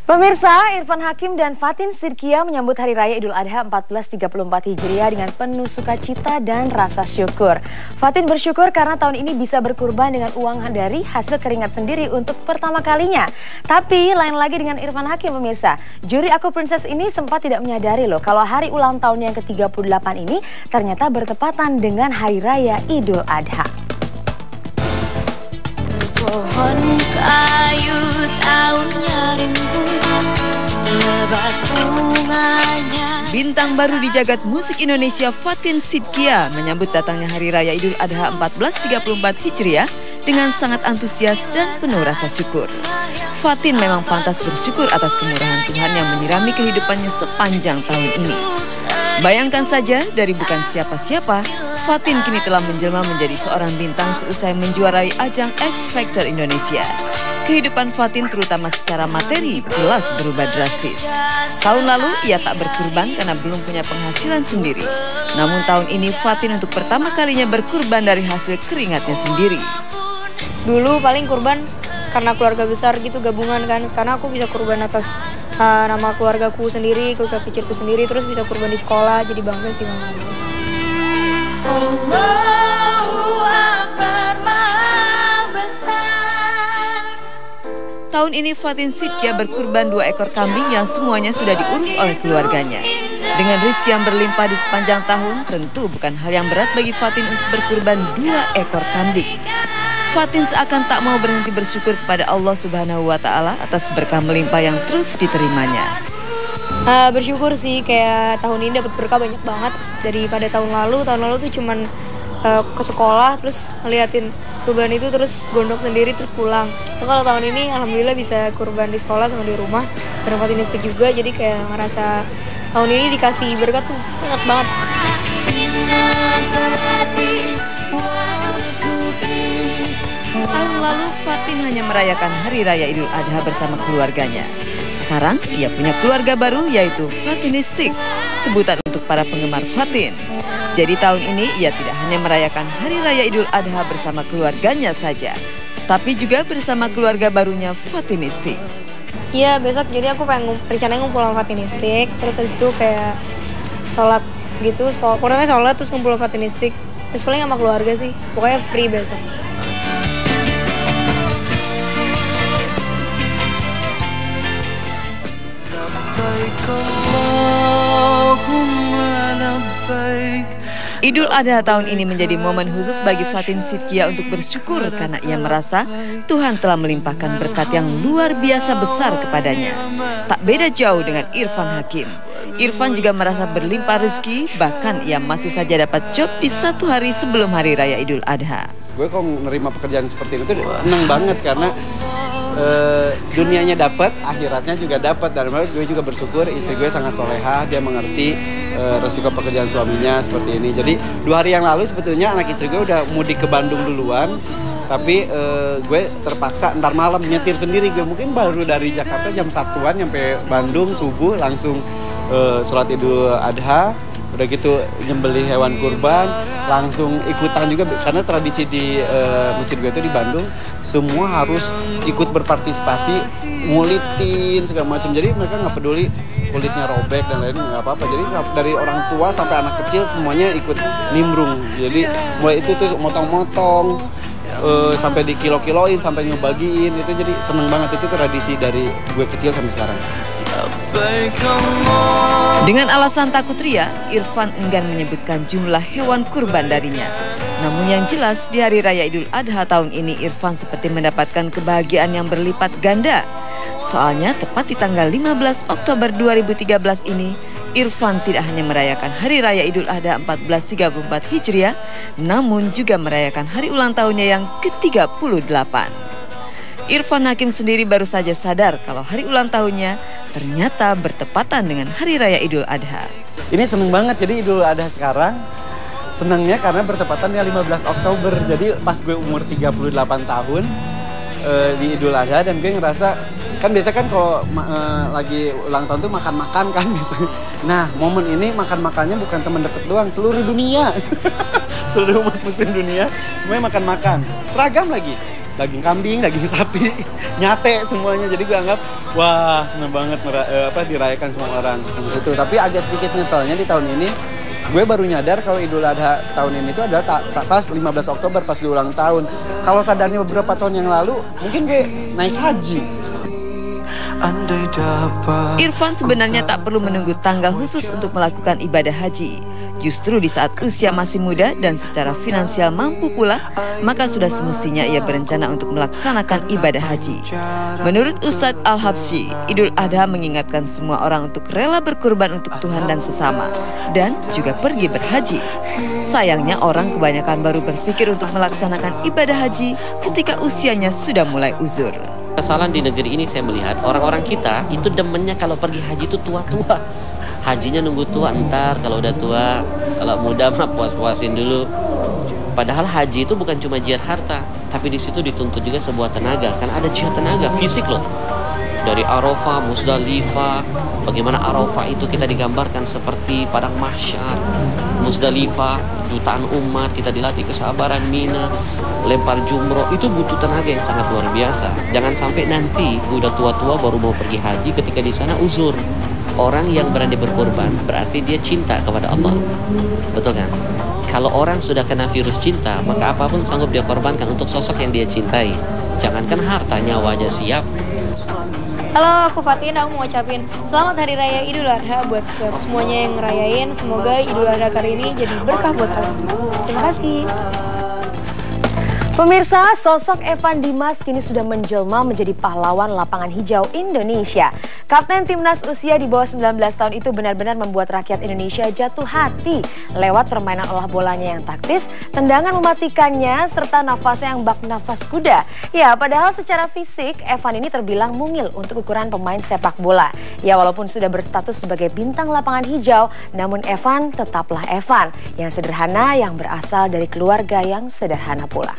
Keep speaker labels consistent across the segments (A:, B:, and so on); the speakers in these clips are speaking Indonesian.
A: Pemirsa, Irfan Hakim dan Fatin Shidqia menyambut Hari Raya Idul Adha 1434 Hijriah dengan penuh sukacita dan rasa syukur. Fatin bersyukur karena tahun ini bisa berkurban dengan uang dari hasil keringat sendiri untuk pertama kalinya. Tapi lain lagi dengan Irfan Hakim, pemirsa. Juri Aku Princess ini sempat tidak menyadari loh kalau hari ulang tahun yang ke-38 ini ternyata bertepatan dengan Hari Raya Idul Adha.
B: Pohon kayu tahunnya rimbun, lebat bunganya.
C: Bintang baru di jagat musik Indonesia Fatin Shidqia menyambut datangnya Hari Raya Idul Adha 1434 Hijriah dengan sangat antusias dan penuh rasa syukur. Fatin memang pantas bersyukur atas kemurahan Tuhan yang menyirami kehidupannya sepanjang tahun ini. Bayangkan saja, dari bukan siapa-siapa, Fatin kini telah menjelma menjadi seorang bintang seusai menjuarai ajang X Factor Indonesia. Kehidupan Fatin terutama secara materi jelas berubah drastis. Tahun lalu ia tak berkurban karena belum punya penghasilan sendiri. Namun tahun ini Fatin untuk pertama kalinya berkurban dari hasil keringatnya sendiri.
D: Dulu paling kurban karena keluarga besar gitu gabungan kan. Sekarang aku bisa kurban atas nama keluargaku sendiri, keluarga kecilku sendiri, terus bisa kurban di sekolah, jadi bangga sih mama.
C: Tahun ini Fatin Shidqia berkurban 2 ekor kambing yang semuanya sudah diurus oleh keluarganya. Dengan rezeki yang berlimpah di sepanjang tahun, tentu bukan hal yang berat bagi Fatin untuk berkurban 2 ekor kambing. Fatin seakan tak mau berhenti bersyukur kepada Allah Subhanahu wa Ta'ala atas berkah melimpah yang terus diterimanya.
D: Bersyukur sih, kayak tahun ini dapat berkah banyak banget daripada tahun lalu. Tahun lalu tuh cuman ke sekolah terus ngeliatin kurban itu terus gondok sendiri terus pulang. Nah, kalau tahun ini alhamdulillah bisa kurban di sekolah sama di rumah bareng Fatin Shidqia juga, jadi kayak ngerasa tahun ini dikasih berkat tuh banyak banget.
C: Tahun lalu Fatin hanya merayakan Hari Raya Idul Adha bersama keluarganya. Sekarang ia punya keluarga baru yaitu Fatinistik, sebutan untuk para penggemar Fatin. Jadi tahun ini ia tidak hanya merayakan Hari Raya Idul Adha bersama keluarganya saja, tapi juga bersama keluarga barunya Fatinistik.
D: Iya, besok jadi aku pengen rencananya ngumpul sama Fatinistik, terus habis itu kayak sholat gitu, pokoknya sholat terus ngumpul sama Fatinistik, terus paling sama keluarga sih, pokoknya free besok.
C: Idul Adha tahun ini menjadi momen khusus bagi Fatin Shidqia untuk bersyukur karena ia merasa Tuhan telah melimpahkan berkat yang luar biasa besar kepadanya. Tak beda jauh dengan Irfan Hakim. Irfan juga merasa berlimpah rezeki, bahkan ia masih saja dapat job di 1 hari sebelum Hari Raya Idul Adha.
E: Gue kok nerima pekerjaan seperti itu seneng banget karena dunianya dapat, akhiratnya juga dapat. Dan gue juga bersyukur istri gue sangat solehah, dia mengerti resiko pekerjaan suaminya seperti ini. Jadi 2 hari yang lalu sebetulnya anak istri gue udah mudik ke Bandung duluan, tapi gue terpaksa ntar malam nyetir sendiri. Gue mungkin baru dari Jakarta jam 1-an nyampe Bandung subuh langsung sholat Idul Adha. Udah gitu nyembelih hewan kurban, langsung ikutan juga karena tradisi di masjid gue itu di Bandung semua harus ikut berpartisipasi, ngulitin segala macam. Jadi mereka nggak peduli kulitnya robek dan lain nggak apa-apa. Jadi dari orang tua sampai anak kecil semuanya ikut nimbrung. Jadi mulai itu tuh motong-motong sampai dikilo-kiloin sampai ngebagiin itu, jadi seneng banget. Itu tradisi dari gue kecil sampai sekarang.
C: Dengan alasan takut ria, Irfan enggan menyebutkan jumlah hewan kurban darinya. Namun yang jelas di Hari Raya Idul Adha tahun ini Irfan seperti mendapatkan kebahagiaan yang berlipat ganda. Soalnya tepat di tanggal 15 Oktober 2013 ini, Irfan tidak hanya merayakan Hari Raya Idul Adha 1434 Hijriah, namun juga merayakan hari ulang tahunnya yang ke-38. Irfan Hakim sendiri baru saja sadar kalau hari ulang tahunnya ternyata bertepatan dengan Hari Raya Idul Adha.
E: Ini seneng banget, jadi Idul Adha sekarang senengnya karena bertepatan dengan 15 Oktober. Jadi pas gue umur 38 tahun di Idul Adha, dan gue ngerasa, kan biasa kan kalau lagi ulang tahun tuh makan-makan kan biasanya. Nah momen ini makan-makannya bukan teman deket doang, seluruh dunia. Seluruh umat muslim dunia semuanya makan-makan, seragam lagi. daging kambing, daging sapi, nyate semuanya. Jadi gue anggap wah seneng banget dirayakan semua orang itu. Tapi agak sedikit nyeselnya di tahun ini gue baru nyadar kalau Idul Adha tahun ini itu adalah pas 15 Oktober pas gue ulang tahun. Kalau sadarnya beberapa tahun yang lalu mungkin gue naik haji.
C: Irfan sebenarnya tak perlu menunggu tanggal khusus untuk melakukan ibadah haji. Justru di saat usia masih muda dan secara finansial mampu pula, maka sudah semestinya ia berencana untuk melaksanakan ibadah haji. Menurut Ustadz Al-Habsyi, Idul Adha mengingatkan semua orang untuk rela berkorban untuk Tuhan dan sesama, dan juga pergi berhaji. Sayangnya orang kebanyakan baru berpikir untuk melaksanakan ibadah haji ketika usianya sudah mulai uzur.
F: Kesalahan di negeri ini saya melihat orang-orang kita itu demennya kalau pergi haji itu tua-tua. Hajinya nunggu tua, ntar kalau udah tua, kalau muda mah puas-puasin dulu. Padahal haji itu bukan cuma jihad harta, tapi di situ dituntut juga sebuah tenaga. Kan ada jihad tenaga, fisik loh. Dari Arafah, Musdalifah, bagaimana Arafah itu kita digambarkan seperti padang mahsyar. Musdalifah, jutaan umat, kita dilatih kesabaran, Mina, lempar jumroh, itu butuh tenaga yang sangat luar biasa. Jangan sampai nanti udah tua-tua baru mau pergi haji, ketika di sana uzur. Orang yang berani berkorban berarti dia cinta kepada Allah. Betul kan? Kalau orang sudah kena virus cinta, maka apapun sanggup dia korbankan untuk sosok yang dia cintai. Jangankan harta, nyawa aja siap.
D: Halo, aku Fatin. Aku mau ngucapin selamat Hari Raya Idul Adha buat semuanya yang ngerayain. Semoga Idul Adha kali ini jadi berkah buat kalian semua. Terima kasih.
A: Pemirsa, sosok Evan Dimas kini sudah menjelma menjadi pahlawan lapangan hijau Indonesia. Kapten timnas usia di bawah 19 tahun itu benar-benar membuat rakyat Indonesia jatuh hati lewat permainan olah bolanya yang taktis, tendangan mematikannya, serta nafasnya yang bak nafas kuda. Ya, padahal secara fisik Evan ini terbilang mungil untuk ukuran pemain sepak bola. Ya, walaupun sudah berstatus sebagai bintang lapangan hijau, namun Evan tetaplah Evan yang sederhana, yang berasal dari keluarga yang sederhana pula.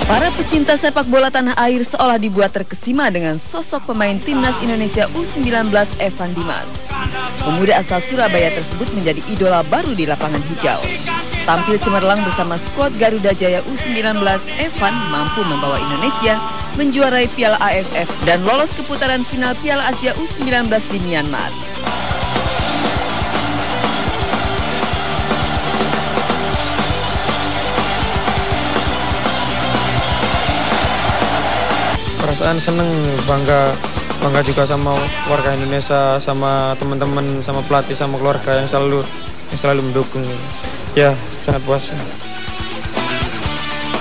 C: Para pecinta sepak bola tanah air seolah dibuat terkesima dengan sosok pemain timnas Indonesia U19 Evan Dimas. Pemuda asal Surabaya tersebut menjadi idola baru di lapangan hijau. Tampil cemerlang bersama skuad Garuda Jaya U19, Evan mampu membawa Indonesia menjuarai Piala AFF dan lolos ke putaran final Piala Asia U19 di Myanmar.
G: Perasaan seneng, bangga juga sama warga Indonesia, sama teman-teman, sama pelatih, sama keluarga yang selalu mendukung. Ya, sangat puas.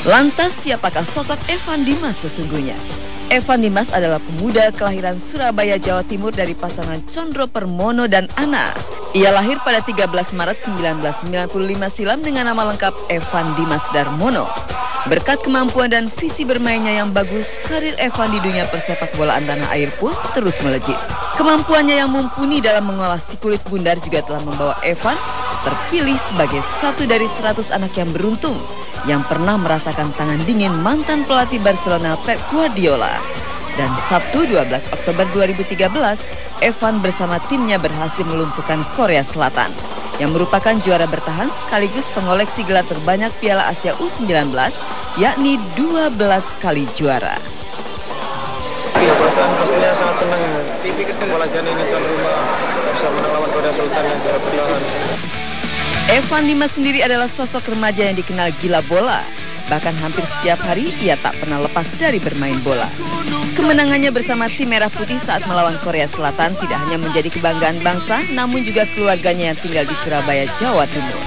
C: Lantas siapakah sosok Evan Dimas sesungguhnya? Evan Dimas adalah pemuda kelahiran Surabaya, Jawa Timur dari pasangan Condro Permono dan Ana. Ia lahir pada 13 Maret 1995 silam dengan nama lengkap Evan Dimas Darmono. Berkat kemampuan dan visi bermainnya yang bagus, karir Evan di dunia persepak bolaan tanah air pun terus melejit. Kemampuannya yang mumpuni dalam mengolah si kulit bundar juga telah membawa Evan terpilih sebagai satu dari 100 anak yang beruntung yang pernah merasakan tangan dingin mantan pelatih Barcelona Pep Guardiola. Dan Sabtu 12 Oktober 2013, Evan bersama timnya berhasil melumpuhkan Korea Selatan yang merupakan juara bertahan sekaligus pengoleksi gelar terbanyak Piala Asia U19, yakni 12 kali juara.
G: Ya, perasaan pastinya sangat senang. Apalagi ini tuan rumah bisa menang lawan Korea Selatan yang juara bertahan.
C: Evan Dimas sendiri adalah sosok remaja yang dikenal gila bola. Bahkan hampir setiap hari ia tak pernah lepas dari bermain bola. Kemenangannya bersama tim Merah Putih saat melawan Korea Selatan tidak hanya menjadi kebanggaan bangsa, namun juga keluarganya yang tinggal di Surabaya, Jawa Timur.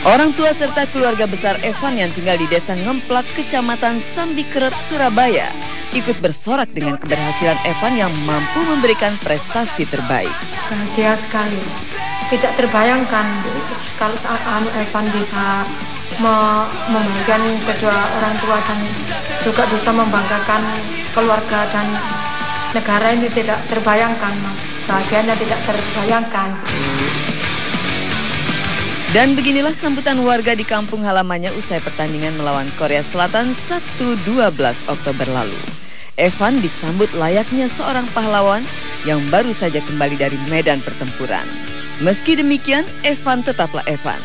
C: Orang tua serta keluarga besar Evan yang tinggal di Desa Ngemplak, Kecamatan Sambikerep, Surabaya, ikut bersorak dengan keberhasilan Evan yang mampu memberikan prestasi terbaik.
H: Bahagia sekali, tidak terbayangkan kalau Evan bisa membahagiakan kedua orang tua dan juga bisa membanggakan keluarga dan negara ini. Tidak terbayangkan, Mas. Bahagianya tidak terbayangkan.
C: Dan beginilah sambutan warga di kampung halamannya usai pertandingan melawan Korea Selatan Sabtu 12 Oktober lalu. Evan disambut layaknya seorang pahlawan yang baru saja kembali dari medan pertempuran. Meski demikian, Evan tetaplah Evan.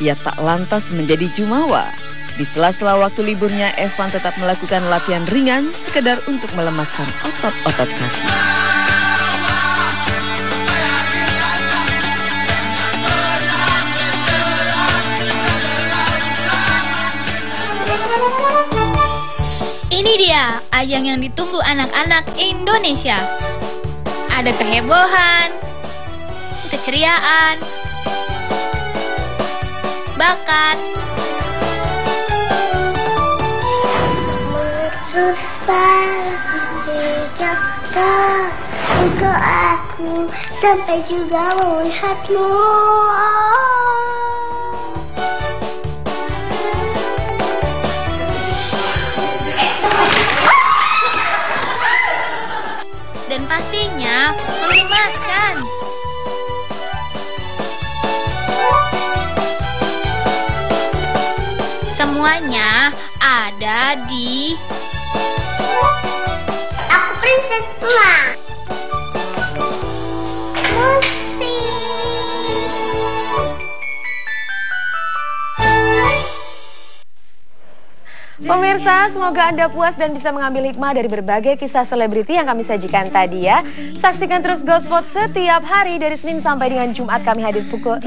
C: Ia tak lantas menjadi jumawa. Di sela-sela waktu liburnya, Evan tetap melakukan latihan ringan sekedar untuk melemaskan otot-otot kaki.
I: Ini dia ajang yang ditunggu anak-anak Indonesia. Ada kehebohan, keceriaan, bakat,
B: engkau aku sampai juga melihatmu.
I: dan pastinya mengemaskan. Semuanya ada di
B: Aku Princess Tua.
A: Pemirsa, semoga Anda puas dan bisa mengambil hikmah dari berbagai kisah selebriti yang kami sajikan tadi ya. Saksikan terus Gospot setiap hari dari Senin sampai dengan Jumat kami hadir pukul 6.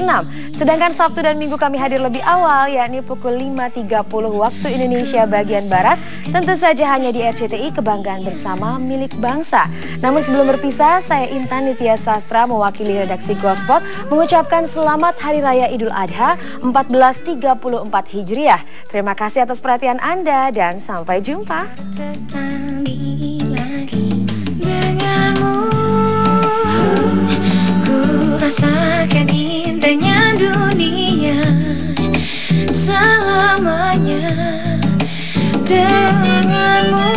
A: Sedangkan Sabtu dan Minggu kami hadir lebih awal, yakni pukul 5.30 waktu Indonesia bagian Barat. Tentu saja hanya di RCTI, kebanggaan bersama milik bangsa. Namun sebelum berpisah, saya Intan Nitya Sastra mewakili redaksi Gospot mengucapkan selamat Hari Raya Idul Adha 1434 Hijriah. Terima kasih atas perhatian Anda dan sampai jumpa.
B: Denganmu ku rasakan indahnya dunia selamanya. Denganmu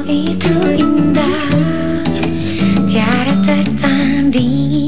B: itu indah, tiada tertandingi.